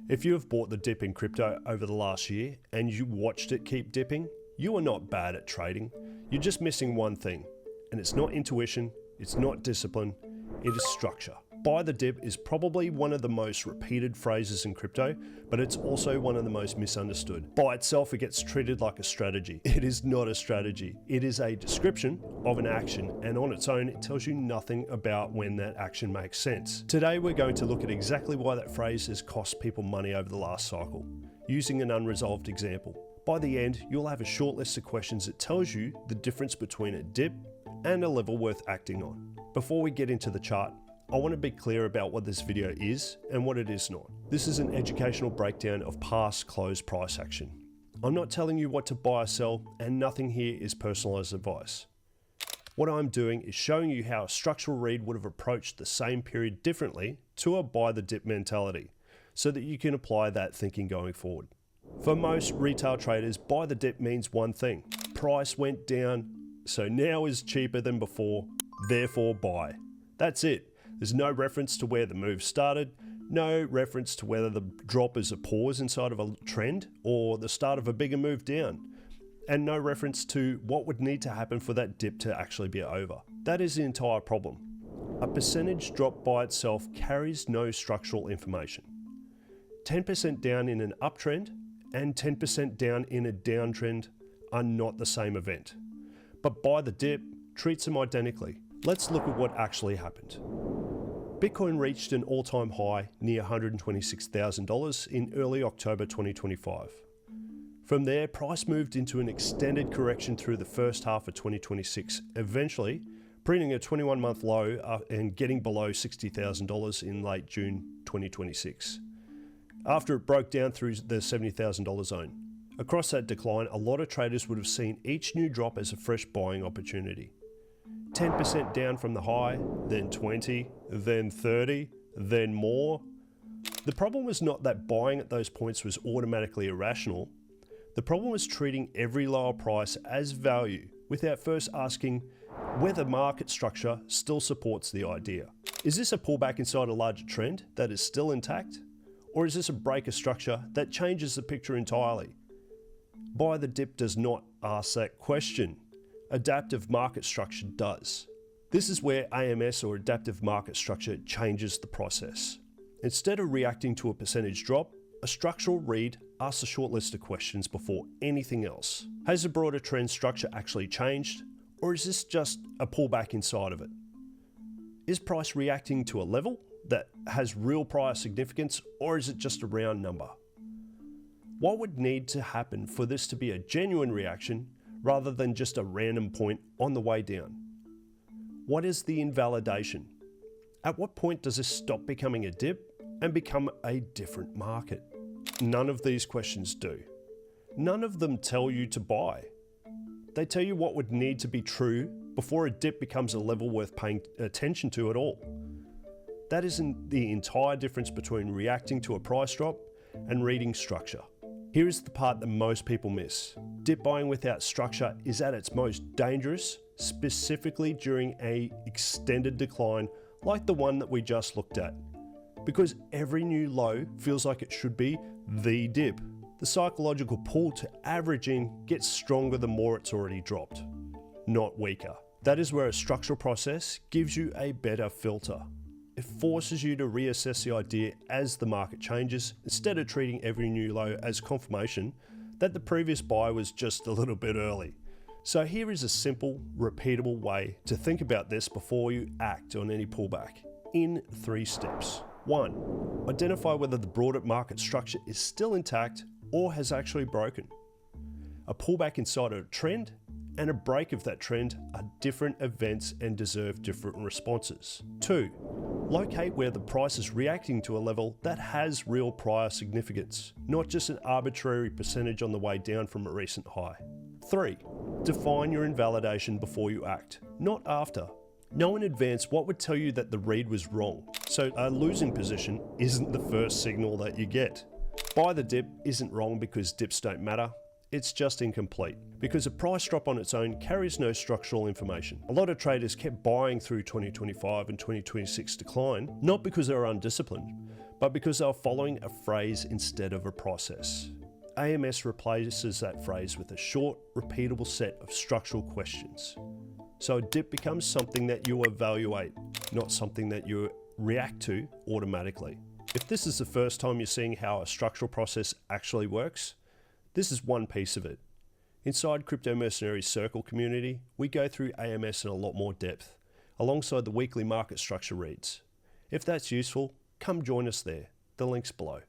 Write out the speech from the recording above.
If you have bought the dip in crypto over the last year and you watched it keep dipping, you are not bad at trading. You're just missing one thing, and it's not intuition, it's not discipline, it is structure. Buy the dip is probably one of the most repeated phrases in crypto, but it's also one of the most misunderstood. By itself, it gets treated like a strategy. It is not a strategy. It is a description of an action, and on its own, it tells you nothing about when that action makes sense. Today, we're going to look at exactly why that phrase has cost people money over the last cycle, using an unresolved example. By the end, you'll have a short list of questions that tells you the difference between a dip and a level worth acting on. Before we get into the chart, I want to be clear about what this video is and what it is not. This is an educational breakdown of past closed price action. I'm not telling you what to buy or sell, and nothing here is personalized advice. What I'm doing is showing you how a structural read would have approached the same period differently to a buy the dip mentality, so that you can apply that thinking going forward. For most retail traders, buy the dip means one thing. Price went down, so now is cheaper than before, therefore buy. That's it. There's no reference to where the move started, no reference to whether the drop is a pause inside of a trend or the start of a bigger move down, and no reference to what would need to happen for that dip to actually be over. That is the entire problem. A percentage drop by itself carries no structural information. 10% down in an uptrend and 10% down in a downtrend are not the same event. But buy the dip treats them identically. Let's look at what actually happened. Bitcoin reached an all-time high near $126,000 in early October 2025. From there, price moved into an extended correction through the first half of 2026, eventually printing a 21-month low and getting below $60,000 in late June 2026, after it broke down through the $70,000 zone. Across that decline, a lot of traders would have seen each new drop as a fresh buying opportunity. 10% down from the high, then 20, then 30, then more. The problem was not that buying at those points was automatically irrational. The problem was treating every lower price as value without first asking whether market structure still supports the idea. Is this a pullback inside a larger trend that is still intact? Or is this a break of structure that changes the picture entirely? Buy the dip does not ask that question. Adaptive market structure does. This is where AMS, or adaptive market structure, changes the process. Instead of reacting to a percentage drop, a structural read asks a short list of questions before anything else. Has the broader trend structure actually changed, or is this just a pullback inside of it? Is price reacting to a level that has real prior significance, or is it just a round number? What would need to happen for this to be a genuine reaction rather than just a random point on the way down? What is the invalidation? At what point does this stop becoming a dip and become a different market? None of these questions do. None of them tell you to buy. They tell you what would need to be true before a dip becomes a level worth paying attention to at all. That is the entire difference between reacting to a price drop and reading structure. Here is the part that most people miss. Dip buying without structure is at its most dangerous, specifically during an extended decline like the one that we just looked at. Because every new low feels like it should be the dip. The psychological pull to averaging gets stronger the more it's already dropped, not weaker. That is where a structural process gives you a better filter. It forces you to reassess the idea as the market changes, instead of treating every new low as confirmation that the previous buy was just a little bit early. So here is a simple, repeatable way to think about this before you act on any pullback, in 3 steps. 1. Identify whether the broader market structure is still intact or has actually broken. A pullback inside of a trend and a break of that trend are different events and deserve different responses. 2. Locate where the price is reacting to a level that has real prior significance, not just an arbitrary percentage on the way down from a recent high. 3. Define your invalidation before you act, not after. Know in advance what would tell you that the read was wrong, so a losing position isn't the first signal that you get. Buy the dip isn't wrong because dips don't matter. it's just incomplete, because a price drop on its own carries no structural information. A lot of traders kept buying through 2025 and 2026 decline, not because they were undisciplined, but because they were following a phrase instead of a process. AMS replaces that phrase with a short, repeatable set of structural questions. So a dip becomes something that you evaluate, not something that you react to automatically. If this is the first time you're seeing how a structural process actually works, this is one piece of it. Inside Crypto Mercenary's Circle community, we go through AMS in a lot more depth, alongside the weekly market structure reads. If that's useful, come join us there. The link's below.